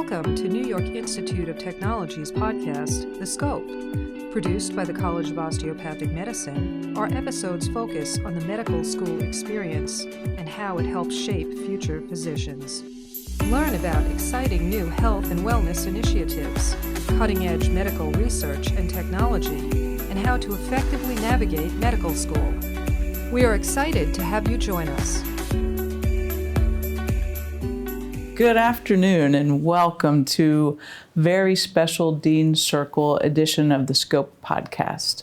Welcome to New York Institute of Technology's podcast, The Scope. Produced by the College of Osteopathic Medicine, our episodes focus on the medical school experience and how it helps shape future physicians. Learn about exciting new health and wellness initiatives, cutting-edge medical research and technology, and how to effectively navigate medical school. We are excited to have you join us. Good afternoon and welcome to a very special Dean Circle edition of the Scope podcast.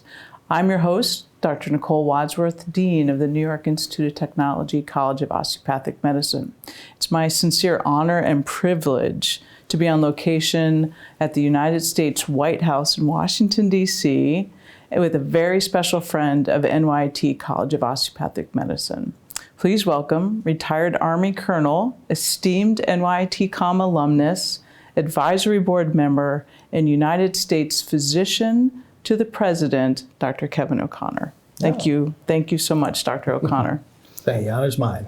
I'm your host, Dr. Nicole Wadsworth, Dean of the New York Institute of Technology, College of Osteopathic Medicine. It's my sincere honor and privilege to be on location at the United States White House in Washington, D.C., with a very special friend of NYT College of Osteopathic Medicine. Please welcome retired Army Colonel, esteemed NYT alumnus, advisory board member, and United States physician to the President, Dr. Kevin O'Connor. Thank you. Thank you so much, Dr. O'Connor. Thank you. Honor's mine.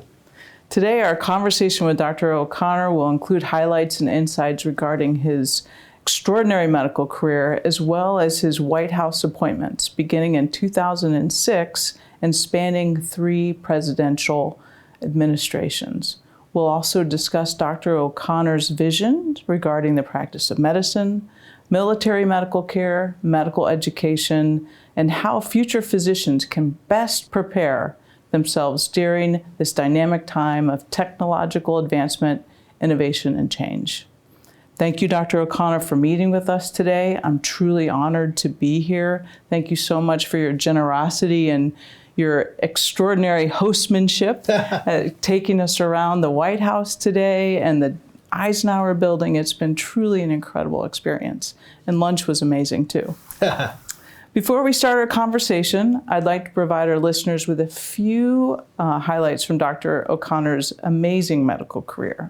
Today, our conversation with Dr. O'Connor will include highlights and insights regarding his extraordinary medical career, as well as his White House appointments, beginning in 2006 and spanning 3 presidential administrations. We'll also discuss Dr. O'Connor's vision regarding the practice of medicine, military medical care, medical education, and how future physicians can best prepare themselves during this dynamic time of technological advancement, innovation, and change. Thank you, Dr. O'Connor, for meeting with us today. I'm truly honored to be here. Thank you so much for your generosity and your extraordinary hostmanship, taking us around the White House today and the Eisenhower building. It's been truly an incredible experience. And lunch was amazing, too. Before we start our conversation, I'd like to provide our listeners with a few highlights from Dr. O'Connor's amazing medical career.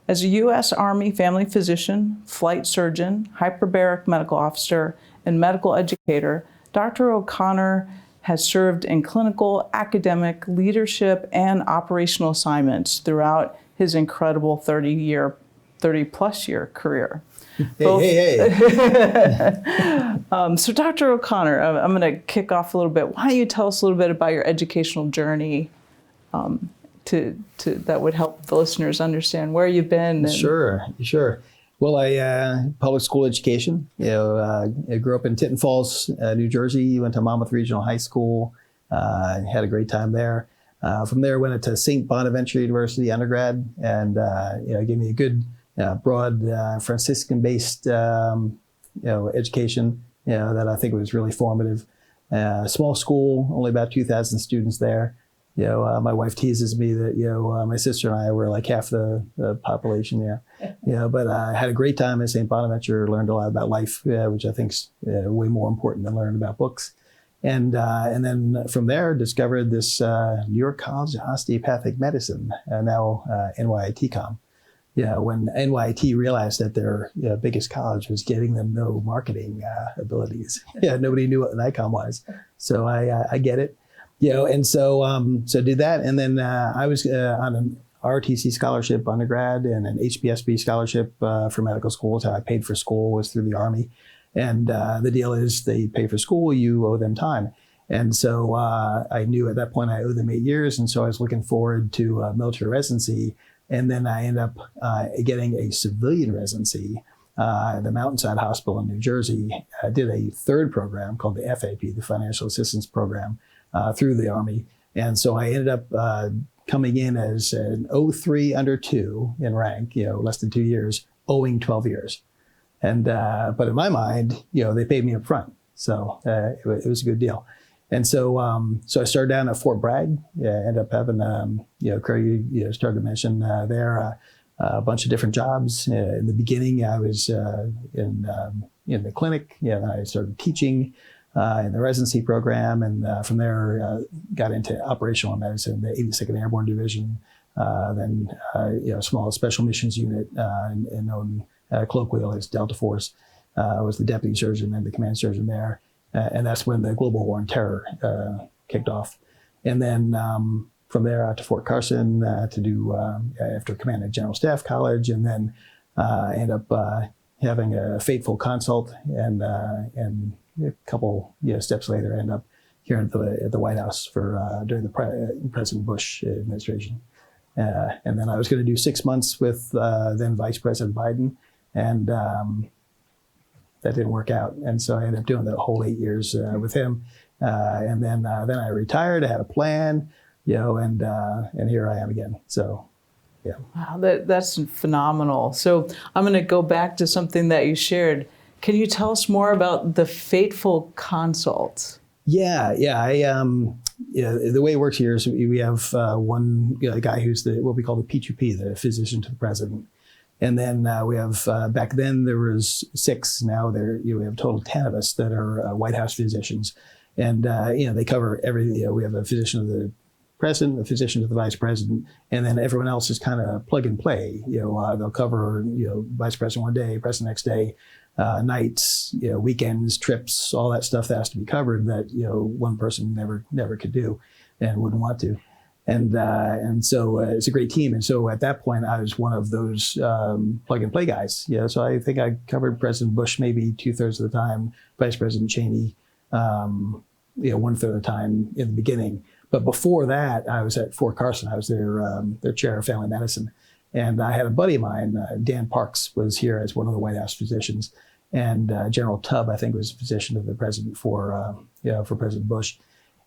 As a U.S. Army family physician, flight surgeon, hyperbaric medical officer, and medical educator, Dr. O'Connor has served in clinical, academic, leadership, and operational assignments throughout his incredible 30-plus year career. Hey. So Dr. O'Connor, I'm going to kick off a little bit. Why don't you tell us a little bit about your educational journey that would help the listeners understand where you've been? Sure. Well, I public school education. I grew up in Tinton Falls, New Jersey. Went to Monmouth Regional High School. Had a great time there. From there, went to St. Bonaventure University undergrad, and gave me a good, broad Franciscan-based, education. That I think was really formative. Small school, only about 2,000 students there. My wife teases me that, my sister and I were like half the population. But I had a great time at St. Bonaventure, learned a lot about life, which I think is way more important than learning about books. And then from there, discovered this New York College of Osteopathic Medicine, now NYT. When NYT realized that their biggest college was getting them no marketing abilities. Nobody knew what an ICOM was. So I get it. And so did that. And then I was on an ROTC scholarship undergrad and an HBSB scholarship for medical school. So I paid for school, was through the Army. And the deal is they pay for school, you owe them time. And so I knew at that point I owed them 8 years. And so I was looking forward to military residency. And then I ended up getting a civilian residency at the Mountainside Hospital in New Jersey. I did a third program called the FAP, the Financial Assistance Program, through the Army. And so I ended up coming in as an 03 under 2 in rank, less than 2 years, owing 12 years. And but in my mind, they paid me up front. So it was a good deal. And so I started down at Fort Bragg. Ended up having, Craig, started to mention there a bunch of different jobs. In the beginning, I was in the clinic. Then I started teaching in the residency program, and from there got into operational medicine, the 82nd Airborne Division, then small special missions unit, and known colloquially as Delta Force. I was the deputy surgeon and the command surgeon there, and that's when the global war on terror kicked off. And then from there out to Fort Carson to do after command at General Staff College, and then I ended up having a fateful consult, and a couple steps later, I ended up here at the White House for during the President Bush administration. And then I was going to do 6 months with then Vice President Biden, and that didn't work out. And so I ended up doing the whole 8 years with him. And then I retired. I had a plan, and here I am again. So, yeah. Wow, that's phenomenal. So I'm going to go back to something that you shared. Can you tell us more about the fateful consult? Yeah. The way it works here is we have one guy who's what we call the P2P, the physician to the president. And then we have, back then there was 6, now we have a total of 10 of us that are White House physicians. And, they cover everything. We have a physician of the president, a physician to the vice president, and then everyone else is kind of plug and play. They'll cover, vice president one day, president next day, nights, weekends, trips, all that stuff that has to be covered that, one person never could do and wouldn't want to. And so it's a great team. And so at that point, I was one of those plug and play guys. So I think I covered President Bush maybe 2/3 of the time, Vice President Cheney, 1/3 of the time in the beginning. But before that, I was at Fort Carson. I was their chair of family medicine. And I had a buddy of mine, Dan Parks, was here as one of the White House physicians. And General Tubb, I think, was the physician of the president for President Bush.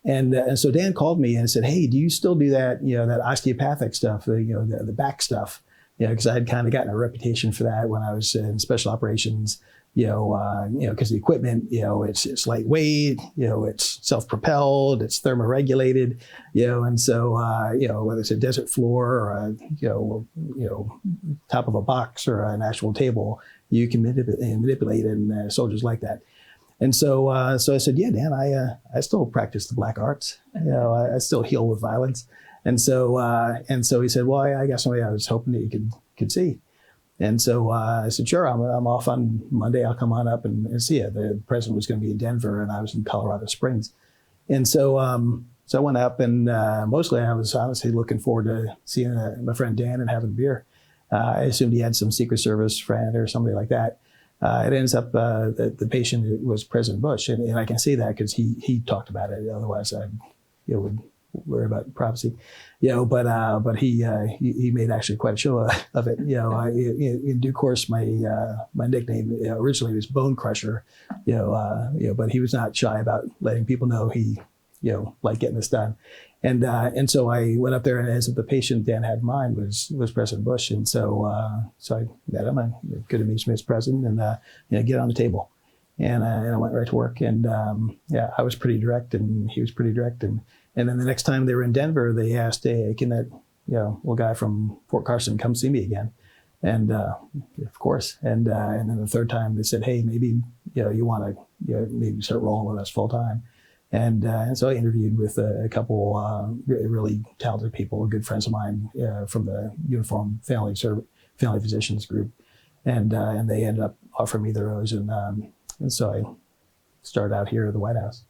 And so Dan called me and said, "Hey, do you still do that, that osteopathic stuff, the back stuff?" Because I had kind of gotten a reputation for that when I was in special operations, because the equipment, it's lightweight, it's self-propelled, it's thermoregulated, and so, whether it's a desert floor or top of a box or an actual table, you can manipulate it, and soldiers like that. And so I said, "Yeah, Dan, I still practice the black arts. I still heal with violence." And so he said, "Well, I got somebody I was hoping that you could see." And so I said, "Sure, I'm off on Monday. I'll come on up and see you." The president was going to be in Denver, and I was in Colorado Springs. And so I went up, and mostly I was honestly looking forward to seeing my friend Dan and having a beer. I assumed he had some Secret Service friend or somebody like that. It ends up that the patient was President Bush, and I can see that because he talked about it. Otherwise, I would worry about privacy. But he made actually quite a show of it. In due course, my nickname originally was Bone Crusher. But he was not shy about letting people know he liked getting this done. And so I went up there, and as the patient Dan had in mind was President Bush, and so I met him. And good to meet you, Mr. President, and get on the table, and I went right to work. And I was pretty direct, and he was pretty direct. And then the next time they were in Denver, they asked, "Hey, can that little guy from Fort Carson come see me again?" And of course. And then the third time they said, "Hey, maybe you want to maybe start rolling with us full time." And so I interviewed with a couple really talented people, good friends of mine from the Uniform Family Physicians group, and they ended up offering me the rose, and so I started out here at the White House.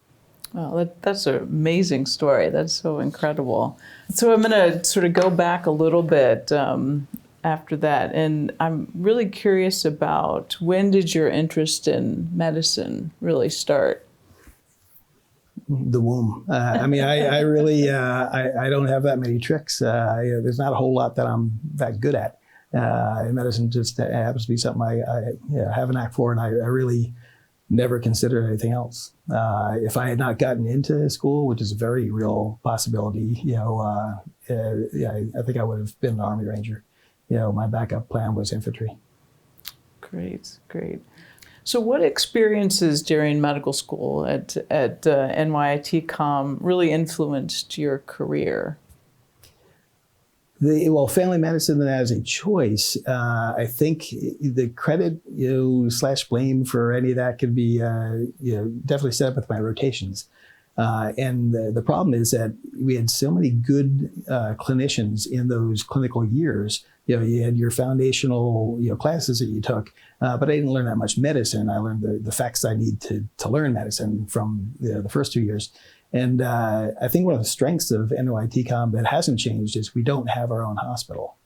Well, that's an amazing story. That's so incredible. So I'm going to sort of go back a little bit after that, and I'm really curious about when did your interest in medicine really start? The womb. I really, I don't have that many tricks. There's not a whole lot that I'm that good at. Medicine just happens to be something I have a knack for, and I really never considered anything else. If I had not gotten into school, which is a very real possibility, I think I would have been an Army Ranger. My backup plan was infantry. Great. So what experiences during medical school at NYIT-Com really influenced your career? Family medicine as a choice, I think the credit / blame for any of that could be definitely set up with my rotations. And the problem is that we had so many good clinicians in those clinical years. You had your foundational classes that you took, but I didn't learn that much medicine. I learned the facts I need to learn medicine from the first 2 years. And I think one of the strengths of NYIT-Com that hasn't changed is we don't have our own hospital.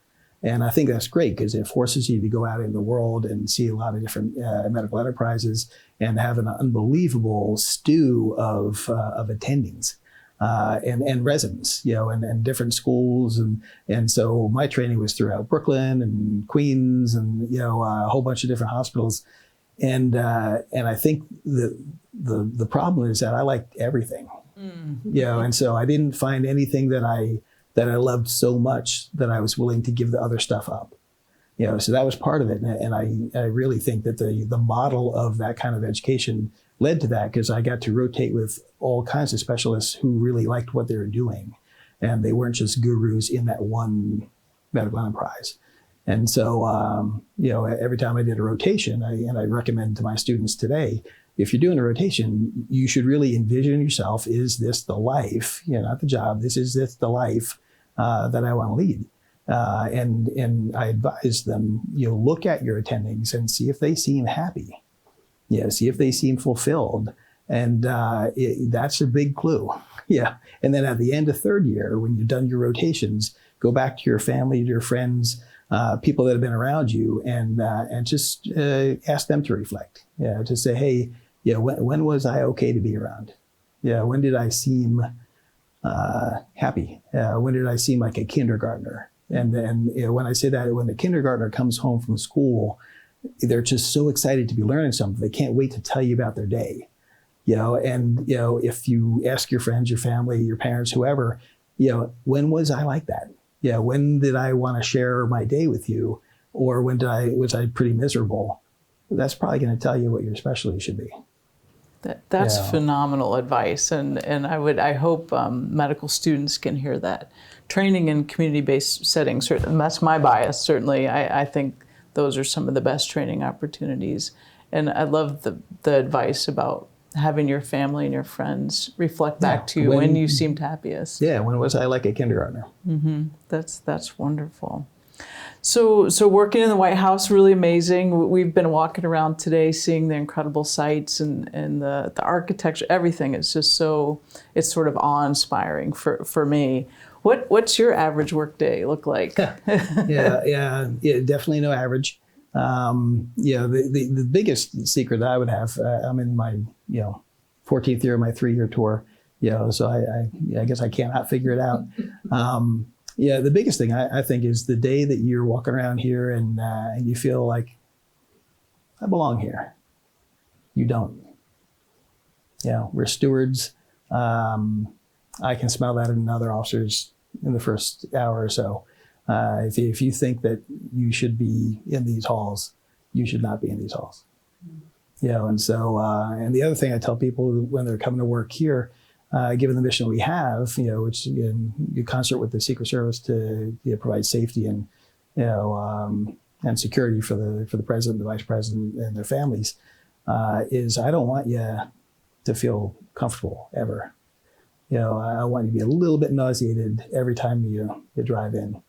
And I think that's great because it forces you to go out in the world and see a lot of different medical enterprises and have an unbelievable stew of attendings. And residents, and different schools. And so my training was throughout Brooklyn and Queens and, a whole bunch of different hospitals. And I think the problem is that I liked everything, and so I didn't find anything that I loved so much that I was willing to give the other stuff up. So that was part of it. And I really think that the model of that kind of education led to that, because I got to rotate with all kinds of specialists who really liked what they were doing. And they weren't just gurus in that one medical enterprise. And so, every time I did a rotation, and I recommend to my students today, if you're doing a rotation, you should really envision yourself, is this the life, not the job, is this the life that I want to lead? And I advise them, look at your attendings and see if they seem happy. See if they seem fulfilled. And that's a big clue. And then at the end of third year, when you've done your rotations, go back to your family, to your friends, people that have been around you, and just ask them to reflect. To say, hey, when was I okay to be around? When did I seem happy? When did I seem like a kindergartner? And when I say that, when the kindergartner comes home from school, they're just so excited to be learning something. They can't wait to tell you about their day. If you ask your friends, your family, your parents, whoever, when was I like that? When did I want to share my day with you? Or when was I pretty miserable? That's probably going to tell you what your specialty should be. That's phenomenal advice. And I hope medical students can hear that. Training in community-based settings, and that's my bias, certainly. I think those are some of the best training opportunities. And I love the advice about having your family and your friends reflect back to you when you seemed happiest. When was I like a kindergartner? Mm-hmm. That's wonderful. So working in the White House, really amazing. We've been walking around today, seeing the incredible sights and the architecture. Everything is just it's sort of awe-inspiring for me. What's your average workday look like? Yeah, definitely no average. The biggest secret that I would have, I'm in my 14th year of my 3-year tour, so I guess I cannot figure it out. The biggest thing I think is the day that you're walking around here and you feel like I belong here. You don't. We're stewards. I can smell that in other officers in the first hour or so. If you think that you should be in these halls, you should not be in these halls. And so, and the other thing I tell people when they're coming to work here, given the mission we have, which in concert with the Secret Service to provide safety and and security for the president, the vice president, and their families, is I don't want you to feel comfortable ever. I want you to be a little bit nauseated every time you drive in,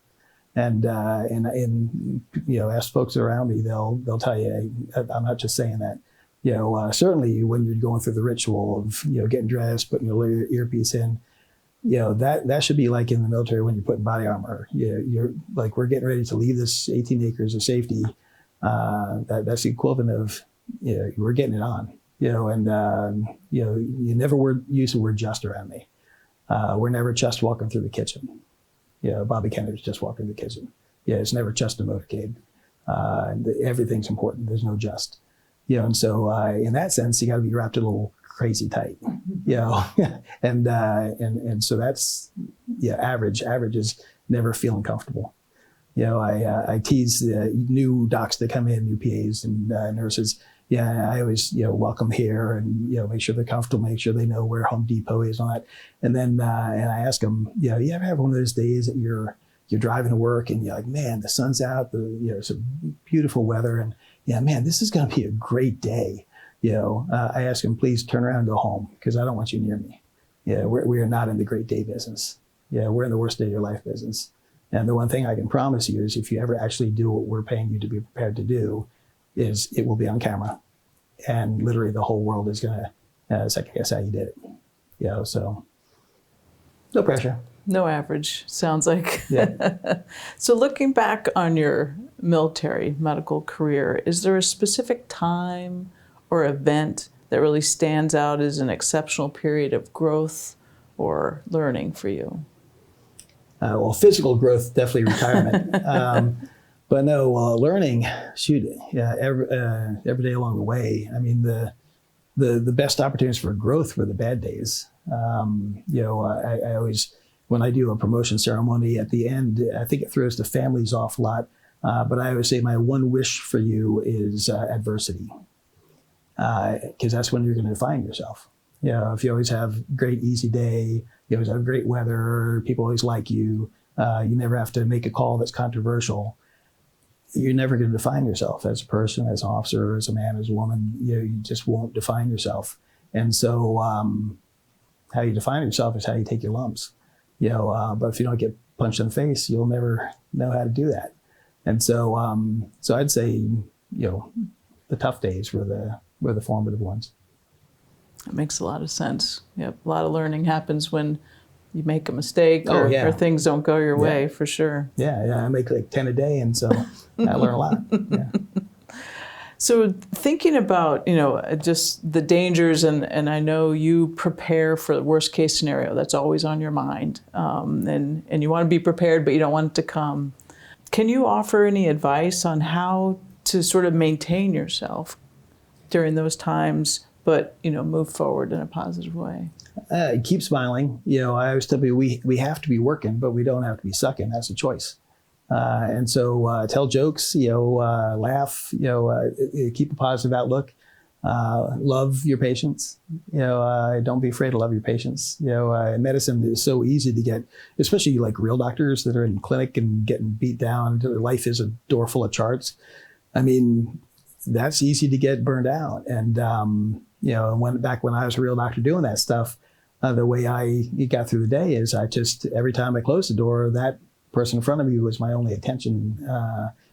and ask folks around me, they'll tell you I'm not just saying that. Certainly when you're going through the ritual of getting dressed, putting your earpiece in, that should be like in the military when you're putting body armor. You're like, we're getting ready to leave this 18 acres of safety. That's the equivalent of we're getting it on. You never use the word just around me. We're never just walking through the kitchen. Bobby Kennedy's just walking through the kitchen. It's never just a motorcade. Everything's important. There's no just. And so in that sense, you got to be wrapped a little crazy tight. And so that's average. Average is never feeling comfortable. I tease new docs that come in, new PAs and nurses. I always welcome here and make sure they're comfortable, make sure they know where Home Depot is on that. And then and I ask them, you ever have one of those days that you're driving to work and you're like, man, the sun's out, it's a beautiful weather, and man, this is going to be a great day. I ask them, please turn around and go home because I don't want you near me. We are not in the great day business. We're in the worst day of your life business. And the one thing I can promise you is if you ever actually do what we're paying you to be prepared to do, is it will be on camera. And literally the whole world is going to second guess how you did it. So no pressure. No average, sounds like. Yeah. So looking back on your military medical career, is there a specific time or event that really stands out as an exceptional period of growth or learning for you? Well, physical growth, definitely retirement. But no, learning, shoot, yeah, every day along the way. I mean, the best opportunities for growth were the bad days. I always, when I do a promotion ceremony at the end, I think it throws the families off a lot. But I always say my one wish for you is adversity, because that's when you're going to define yourself. If you always have great, easy day, you always have great weather, people always like you, you never have to make a call that's controversial, you're never going to define yourself as a person, as an officer, as a man, as a woman. You just won't define yourself. And so how you define yourself is how you take your lumps. But if you don't get punched in the face, you'll never know how to do that. And so I'd say, the tough days were the formative ones. That makes a lot of sense. Yep, a lot of learning happens when you make a mistake or things don't go your way, for sure. Yeah, I make like 10 a day, and so I learn a lot. Yeah. So thinking about, just the dangers, and I know you prepare for the worst case scenario. That's always on your mind. And you want to be prepared, but you don't want it to come. Can you offer any advice on how to sort of maintain yourself during those times, but, move forward in a positive way? Keep smiling. I always tell people we have to be working, but we don't have to be sucking. That's a choice. And so tell jokes, laugh, keep a positive outlook, love your patients, don't be afraid to love your patients. Medicine is so easy to get, especially like real doctors that are in clinic and getting beat down. Their life is a door full of charts. I mean, that's easy to get burned out. And, back when I was a real doctor doing that stuff, the way I got through the day is every time I closed the door, that person in front of me was my only attention,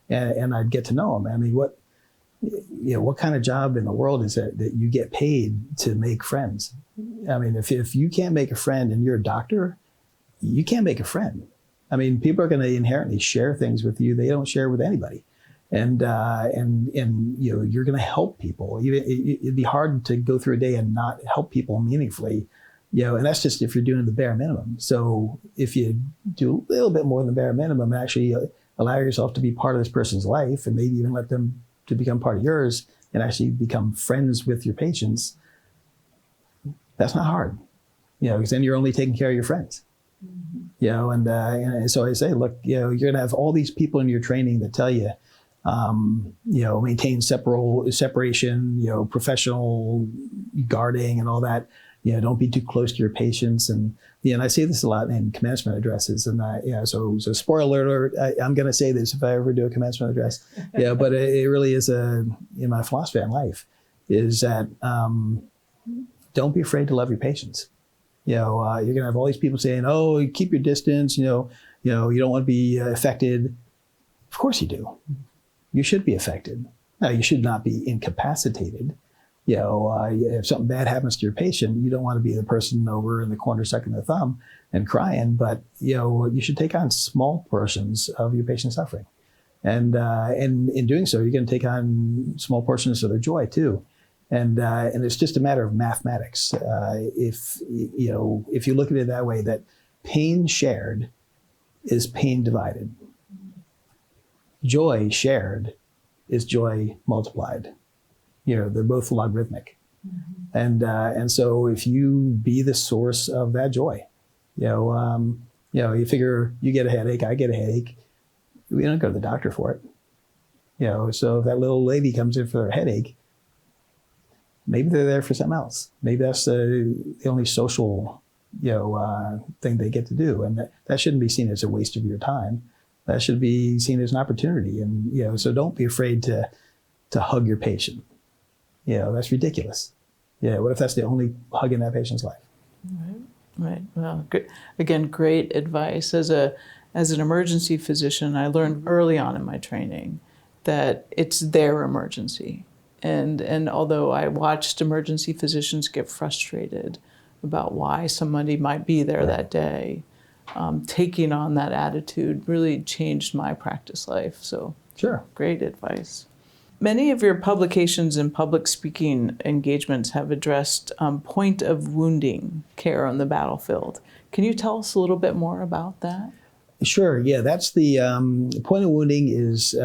and I'd get to know them. I mean, what kind of job in the world is it that you get paid to make friends? I mean, if you can't make a friend and you're a doctor, you can't make a friend. I mean, people are going to inherently share things with you they don't share with anybody. And you're going to help people. It'd be hard to go through a day and not help people meaningfully, and that's just if you're doing the bare minimum. So if you do a little bit more than the bare minimum, actually allow yourself to be part of this person's life, and maybe even let them to become part of yours, and actually become friends with your patients. That's not hard, because then you're only taking care of your friends. And so I say, look, you're going to have all these people in your training that tell you, maintain separation, professional guarding and all that. Don't be too close to your patients. And I say this a lot in commencement addresses. And so spoiler alert, I'm going to say this if I ever do a commencement address. But it really is my philosophy in life is that don't be afraid to love your patients. You're going to have all these people saying, "Oh, keep your distance." You don't want to be affected. Of course you do. You should be affected. Now, you should not be incapacitated. If something bad happens to your patient, you don't want to be the person over in the corner sucking their thumb and crying, but you should take on small portions of your patient's suffering. And in doing so, you're going to take on small portions of their joy too. And it's just a matter of mathematics. If you look at it that way, that pain shared is pain divided. Joy shared is joy multiplied. They're both logarithmic. Mm-hmm. And so if you be the source of that joy, you figure you get a headache, I get a headache. We don't go to the doctor for it. So if that little lady comes in for a headache, maybe they're there for something else. Maybe that's the only social, thing they get to do. And that shouldn't be seen as a waste of your time. That should be seen as an opportunity. And, so don't be afraid to hug your patient. That's ridiculous. What if that's the only hug in that patient's life? Right. Well, good. Again, great advice. As an emergency physician, I learned early on in my training that it's their emergency. And although I watched emergency physicians get frustrated about why somebody might be there that day, taking on that attitude really changed my practice life. So Sure. great advice. Many of your publications and public speaking engagements have addressed point of wounding care on the battlefield. Can you tell us a little bit more about that? Sure. Yeah, that's the point of wounding is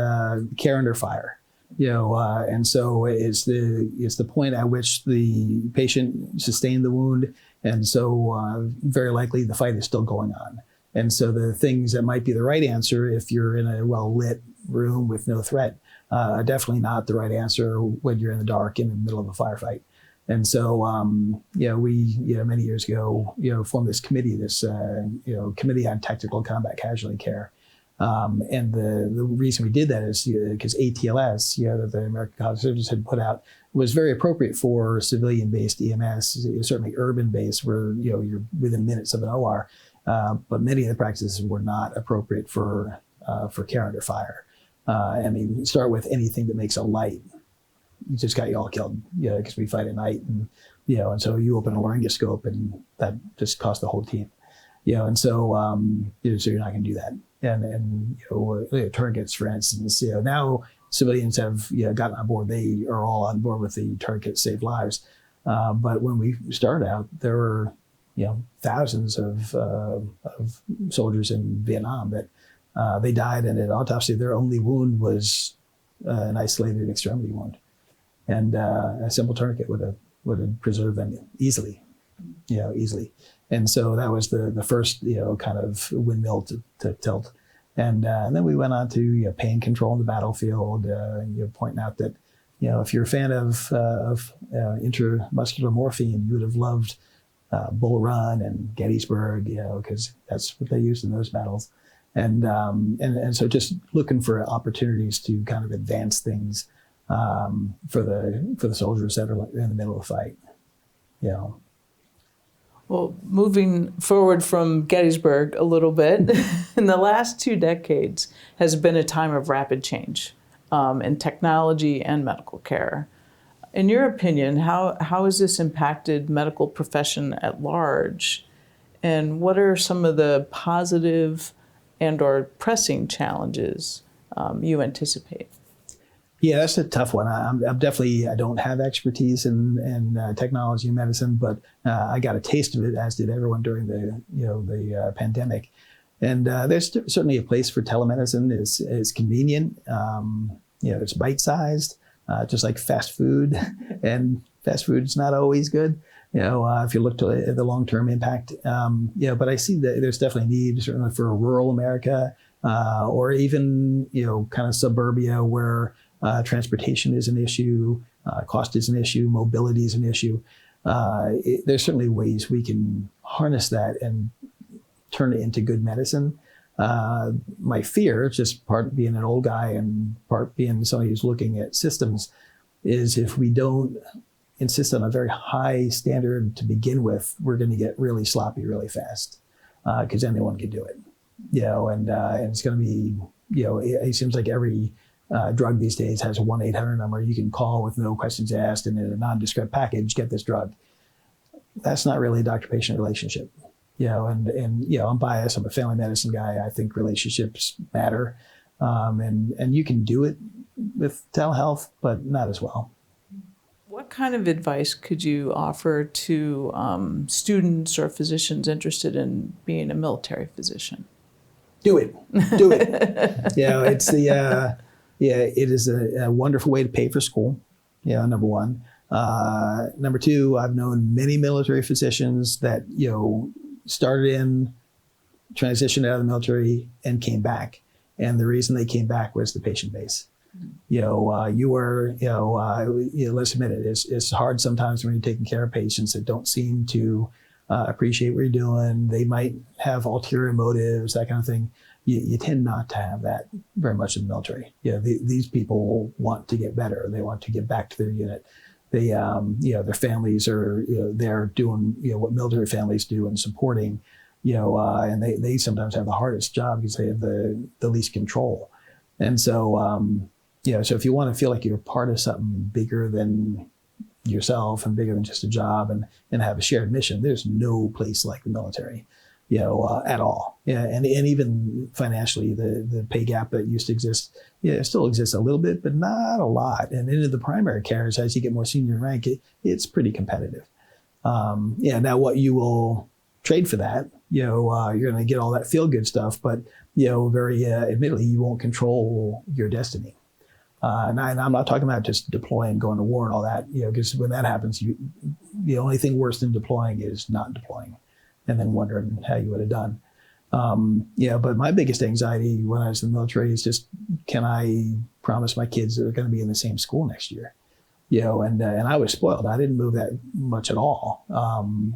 care under fire. And so it's the point at which the patient sustained the wound, and so very likely the fight is still going on. And so the things that might be the right answer if you're in a well-lit room with no threat are definitely not the right answer when you're in the dark in the middle of a firefight. And so, we, many years ago, formed this committee, Committee on Tactical Combat Casualty Care. And the reason we did that is because ATLS, that the American College of Surgeons had put out, was very appropriate for civilian-based EMS, certainly urban-based, where you're within minutes of an OR. But many of the practices were not appropriate for care under fire. Start with anything that makes a light. You just got you all killed, because we fight at night, and so you open a laryngoscope, and that just cost the whole team, and so so you're not going to do that. And tourniquets, for instance, now civilians have gotten on board. They are all on board with the tourniquets save lives, but when we started out, there were thousands of soldiers in Vietnam that they died, and at autopsy, their only wound was an isolated extremity wound. And a simple tourniquet would have preserved them easily. And so that was the first, kind of windmill to tilt. And then we went on to pain control in the battlefield, pointing out that, if you're a fan of intramuscular morphine, you would have loved Bull Run and Gettysburg, because that's what they used in those battles. And so just looking for opportunities to kind of advance things for the soldiers that are in the middle of the fight. Well, moving forward from Gettysburg a little bit, in the last 2 decades has been a time of rapid change in technology and medical care. In your opinion, how has this impacted medical profession at large? And what are some of the positive and or pressing challenges you anticipate? Yeah, that's a tough one. I'm definitely, I don't have expertise in technology and medicine, but I got a taste of it, as did everyone during the pandemic. And there's certainly a place for telemedicine. It's convenient. It's bite-sized, just like fast food, and fast food is not always good. If you look at the long-term impact, but I see that there's definitely need, certainly for rural America, or even kind of suburbia where transportation is an issue, cost is an issue, mobility is an issue. There's certainly ways we can harness that and turn it into good medicine. My fear, just part being an old guy and part being somebody who's looking at systems, is if we don't insist on a very high standard to begin with, we're going to get really sloppy really fast, because anyone can do it. And it's going to be, it seems like every drug these days has a 1-800 number you can call with no questions asked, and in a nondescript package, get this drug. That's not really a doctor-patient relationship. I'm biased. I'm a family medicine guy. I think relationships matter, and you can do it with telehealth, but not as well. What kind of advice could you offer to students or physicians interested in being a military physician? Do it. Do it. It's the it is a wonderful way to pay for school. Number one. Number two, I've known many military physicians that started in, transitioned out of the military, and came back. And the reason they came back was the patient base. Let's admit it, it's hard sometimes when you're taking care of patients that don't seem to appreciate what you're doing. They might have ulterior motives, that kind of thing. You tend not to have that very much in the military. These people want to get better. They want to get back to their unit. They, their families are they're doing what military families do and supporting. And they sometimes have the hardest job because they have the least control. And so so if you want to feel like you're part of something bigger than yourself and bigger than just a job and have a shared mission, there's no place like the military. at all. Yeah, and even financially, the pay gap that used to exist, it still exists a little bit, but not a lot. And into the primary cares, as you get more senior rank, it's pretty competitive. Now what you will trade for that, you're going to get all that feel good stuff, but very admittedly, you won't control your destiny. And I'm not talking about just deploying, going to war and all that, because when that happens, the only thing worse than deploying is not deploying and then wondering how you would have done. But my biggest anxiety when I was in the military is just, can I promise my kids that they're going to be in the same school next year? And I was spoiled. I didn't move that much at all.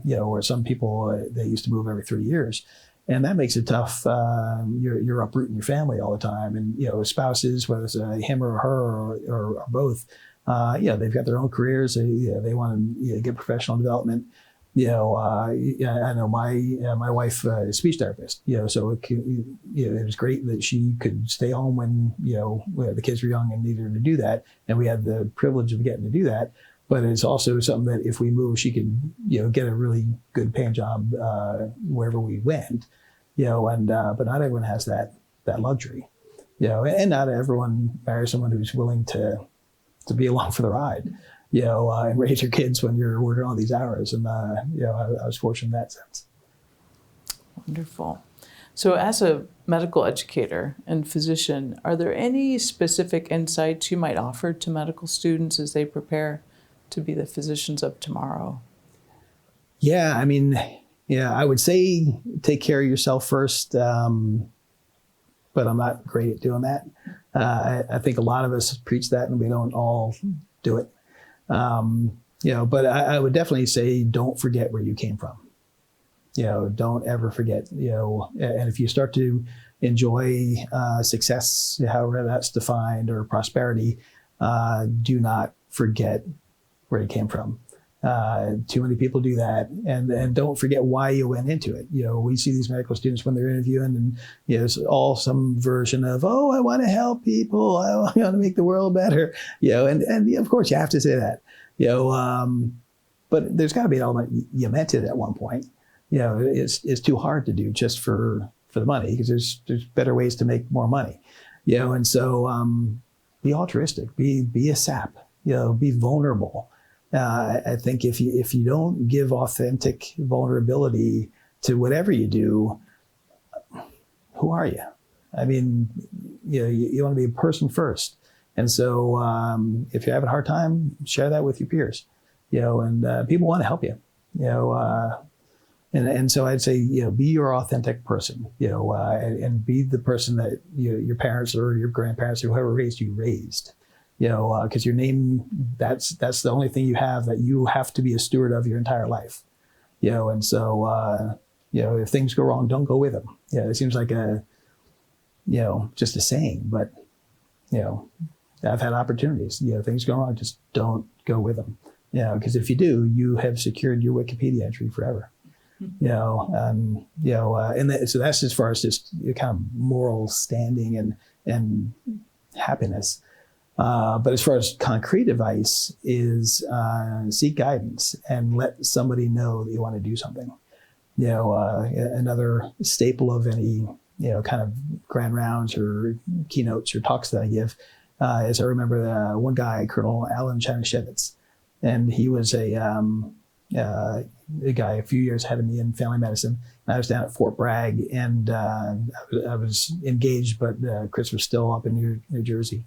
Where some people, they used to move every 3 years. And that makes it tough. You're uprooting your family all the time. And, spouses, whether it's him or her or both, they've got their own careers. They want to get professional development. I know my wife is a speech therapist, so it was great that she could stay home when, the kids were young and needed her to do that. And we had the privilege of getting to do that. But it's also something that if we move, she could, get a really good paying job wherever we went, but not everyone has that luxury, and not everyone marries someone who's willing to be along for the ride. And raise your kids when you're working all these hours. And, I was fortunate in that sense. Wonderful. So as a medical educator and physician, are there any specific insights you might offer to medical students as they prepare to be the physicians of tomorrow? Yeah, I would say take care of yourself first, but I'm not great at doing that. I think a lot of us preach that and we don't all do it. But I would definitely say don't forget where you came from. Don't ever forget, and if you start to enjoy success, however that's defined, or prosperity, do not forget where you came from. Too many people do that, and don't forget why you went into it. We see these medical students when they're interviewing, and it's all some version of, oh, I want to help people, I want to make the world better. And of course you have to say that. But there's got to be an element you meant it at one point. It's too hard to do just for the money, because there's better ways to make more money. And so be altruistic, be a sap, be vulnerable. I think if you don't give authentic vulnerability to whatever you do, who are you? You want to be a person first. And so if you're having a hard time, share that with your peers, and people want to help you, and so I'd say, be your authentic person, and be the person that your parents or your grandparents or whoever raised you raised. Because your name, that's the only thing you have that you have to be a steward of your entire life. And so, if things go wrong, don't go with them. It seems like just a saying, but, I've had opportunities, things go wrong, just don't go with them. Because if you do, you have secured your Wikipedia entry forever. So that's as far as just kind of moral standing and happiness. But as far as concrete advice is seek guidance and let somebody know that you want to do something. Another staple of any, kind of grand rounds or keynotes or talks that I give is I remember one guy, Colonel Alan Chanishevitz, and he was a guy a few years ahead of me in family medicine. And I was down at Fort Bragg, and I was engaged, but Chris was still up in New Jersey.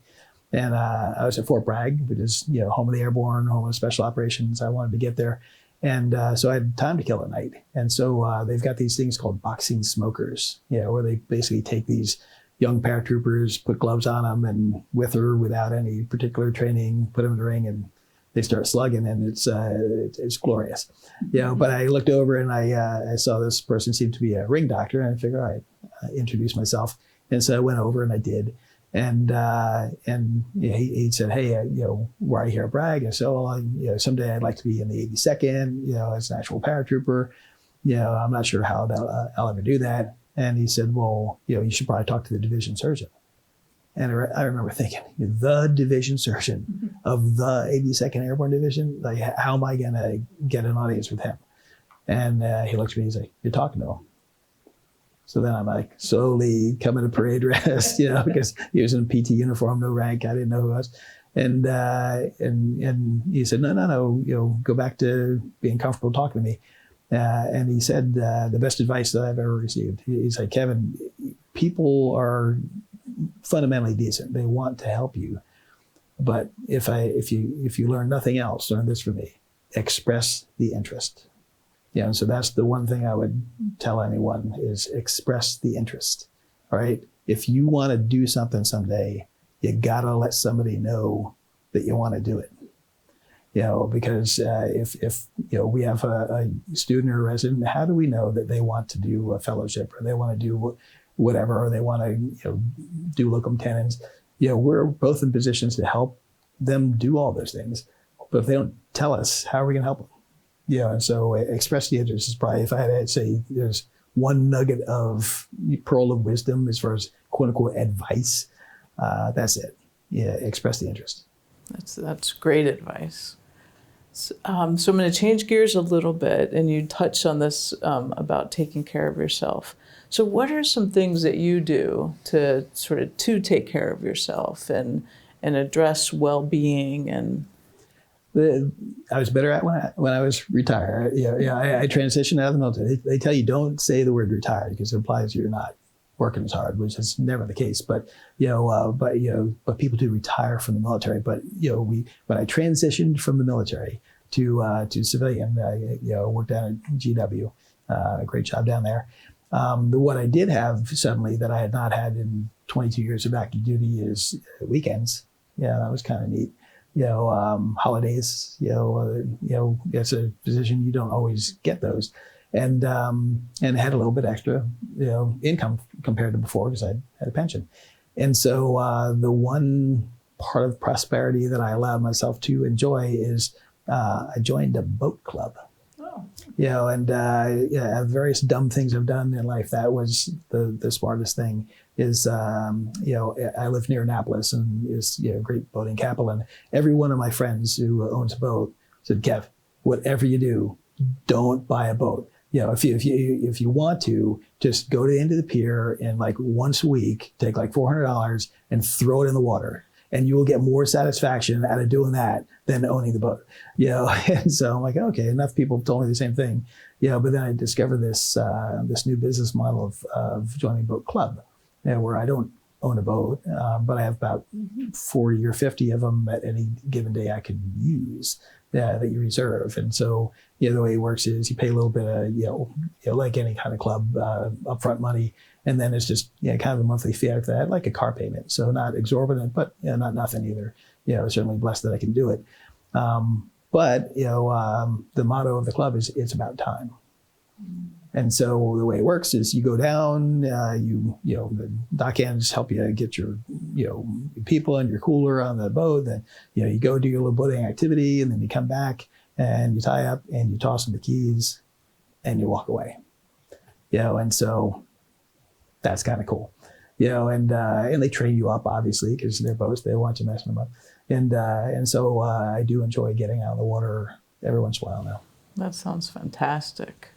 And I was at Fort Bragg, which is, home of the airborne, home of special operations. I wanted to get there. And so I had time to kill at night. And so they've got these things called boxing smokers, where they basically take these young paratroopers, put gloves on them, and with or without any particular training, put them in the ring, and they start slugging, and it's glorious. But I looked over and I saw this person seemed to be a ring doctor, and I figured, all right, introduce myself. And so I went over and I did. And he said, hey, why are you here at Bragg? And so, well, someday I'd like to be in the 82nd, as an actual paratrooper. I'm not sure how I'll ever do that. And he said, well, you should probably talk to the division surgeon. And I remember thinking, the division surgeon of the 82nd Airborne Division, like, how am I going to get an audience with him? And he looked at me and he's like, you're talking to him. So then I'm like slowly coming to parade dress, because he was in a PT uniform, no rank. I didn't know who I was. And he said, no, go back to being comfortable talking to me. And he said, the best advice that I've ever received. He's like, Kevin, people are fundamentally decent. They want to help you. But if you learn nothing else, learn this from me: express the interest. And so that's the one thing I would tell anyone is express the interest. All right. If you want to do something someday, you gotta let somebody know that you want to do it. Because if we have a student or a resident, how do we know that they want to do a fellowship, or they want to do whatever, or they want to do locum tenens? We're both in positions to help them do all those things. But if they don't tell us, how are we going to help them? And so express the interest is probably, if I had to say there's one nugget of pearl of wisdom as far as quote unquote advice, that's it. Express the interest. That's great advice. So I'm going to change gears a little bit, and you touched on this about taking care of yourself. So what are some things that you do to take care of yourself and address well-being? And I was better at when I was retired. I transitioned out of the military. They tell you don't say the word retired because it implies you're not working as hard, which is never the case. But people do retire from the military. But when I transitioned from the military to civilian, worked down at GW, a great job down there. What I did have suddenly that I had not had in 22 years of active duty is weekends. That was kind of neat. Holidays. As a physician, you don't always get those. And had a little bit extra, income compared to before because I had a pension. And so the one part of prosperity that I allowed myself to enjoy is I joined a boat club. Oh. Various dumb things I've done in life. That was the smartest thing. Is I live near Annapolis, and is great boating capital. And every one of my friends who owns a boat said, Kev, whatever you do, don't buy a boat. If you want to, just go to the end of the pier and like once a week, take like $400 and throw it in the water. And you will get more satisfaction out of doing that than owning the boat. And so I'm like, okay, enough people have told me the same thing. But then I discovered this new business model of joining a boat club, where I don't own a boat, but I have about 40 or 50 of them at any given day I could use that you reserve. And so, the way it works is you pay a little bit of, like any kind of club, upfront money. And then it's just, kind of a monthly fee after that, like a car payment. So not exorbitant, but not nothing either. Certainly blessed that I can do it. But the motto of the club is it's about time. And so the way it works is you go down, the dock hands help you get your, people and your cooler on the boat. Then, you go do your little boating activity, and then you come back and you tie up and you toss them the keys and you walk away. And so that's kind of cool. And they train you up, obviously, because they're boats. They want you messing them up. And so I do enjoy getting out on the water every once in a while now. That sounds fantastic.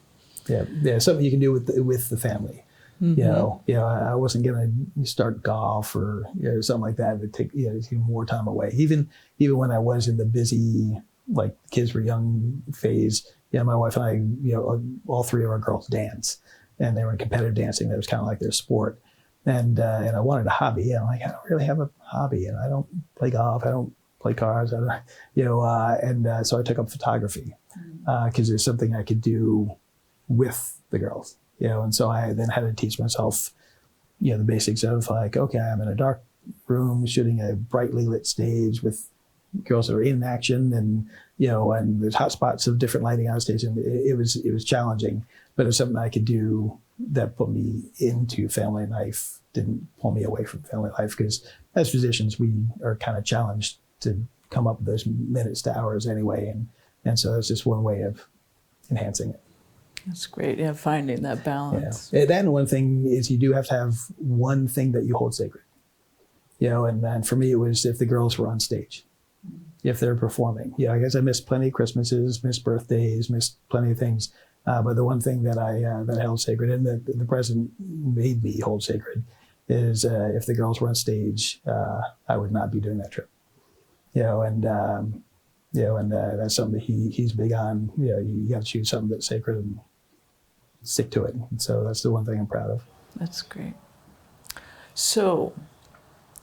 Yeah, something you can do with the family. Mm-hmm. I wasn't gonna start golf or something like that. It would take more time away. Even when I was in the busy, like kids were young phase. My wife and I, all three of our girls dance, and they were in competitive dancing. That was kind of like their sport. And I wanted a hobby. I'm like, I don't really have a hobby, and I don't play golf. I don't play cars. I don't, so I took up photography because there's something I could do with the girls, and so I then had to teach myself, the basics of like, okay, I'm in a dark room shooting a brightly lit stage with girls that are in action, and and there's hot spots of different lighting on stage, and it was challenging, but it's something I could do that put me into family life, didn't pull me away from family life, because as physicians we are kind of challenged to come up with those minutes to hours anyway, and so that's just one way of enhancing it. That's great. Yeah, finding that balance. Yeah. Then one thing is you do have to have one thing that you hold sacred. And for me, it was if the girls were on stage, if they're performing. I guess I missed plenty of Christmases, missed birthdays, missed plenty of things. But the one thing that I held sacred, and that the president made me hold sacred, is if the girls were on stage, I would not be doing that trip. And that's something that he's big on. You got to choose something that's sacred and stick to it. And so that's the one thing I'm proud of. That's great. So,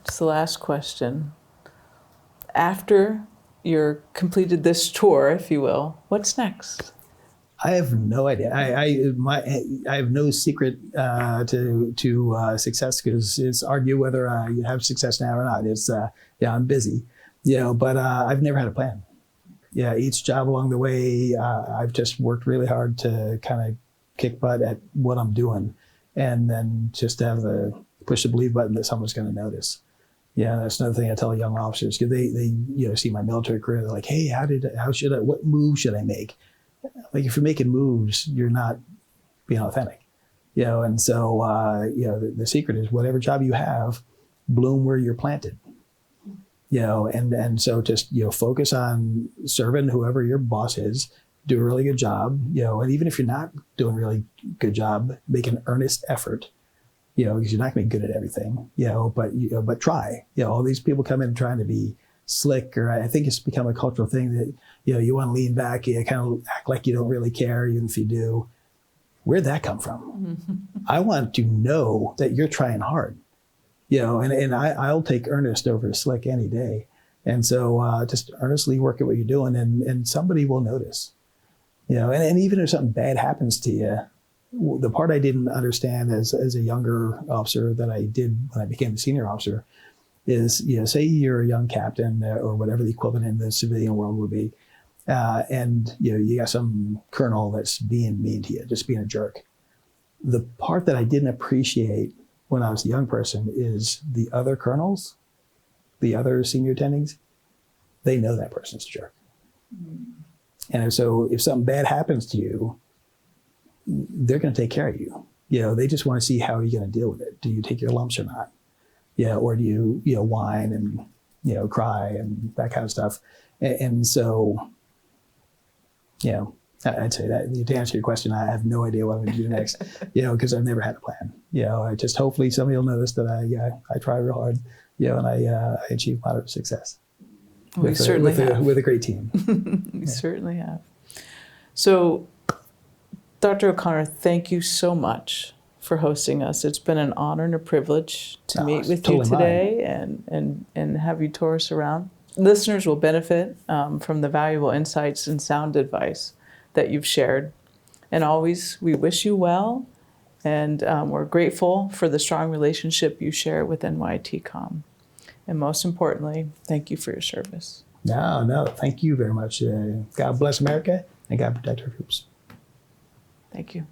it's the last question. After you're completed this tour, if you will, what's next? I have no idea. I have no secret to success, because it's argue whether I have success now or not. It's I'm busy, but I've never had a plan. Each job along the way, I've just worked really hard to kind of kick butt at what I'm doing, and then just have the push the believe button that someone's going to notice. That's another thing I tell young officers, because they see my military career. They're like, hey, what move should I make? Like, if you're making moves, you're not being authentic, and so the secret is whatever job you have, bloom where you're planted, and so just focus on serving whoever your boss is, do a really good job, and even if you're not doing a really good job, make an earnest effort, because you're not going to be good at everything, but try. All these people come in trying to be slick, or I think it's become a cultural thing that you want to lean back, you kind of act like you don't really care, even if you do. Where'd that come from? I want to know that you're trying hard, and I'll take earnest over slick any day. And so just earnestly work at what you're doing, and somebody will notice, and even if something bad happens to you, the part I didn't understand as a younger officer that I did when I became a senior officer is, say you're a young captain or whatever the equivalent in the civilian world would be, and you got some colonel that's being mean to you, just being a jerk. The part that I didn't appreciate when I was a young person is the other colonels, the other senior attendings, they know that person's a jerk. And so if something bad happens to you, they're going to take care of you. They just want to see how you're going to deal with it. Do you take your lumps or not? Or do you, whine and, cry and that kind of stuff. And so, I'd say that to answer your question, I have no idea what I'm going to do next, because I've never had a plan. I just, hopefully somebody will notice that I try real hard, and I achieve moderate success. We certainly have. With a great team. We certainly have. So, Dr. O'Connor, thank you so much for hosting us. It's been an honor and a privilege to meet with you today and have you tour us around. Listeners will benefit from the valuable insights and sound advice that you've shared. And always, we wish you well, and we're grateful for the strong relationship you share with NYTCOM. And most importantly, thank you for your service. No, thank you very much. God bless America, and God protect our troops. Thank you.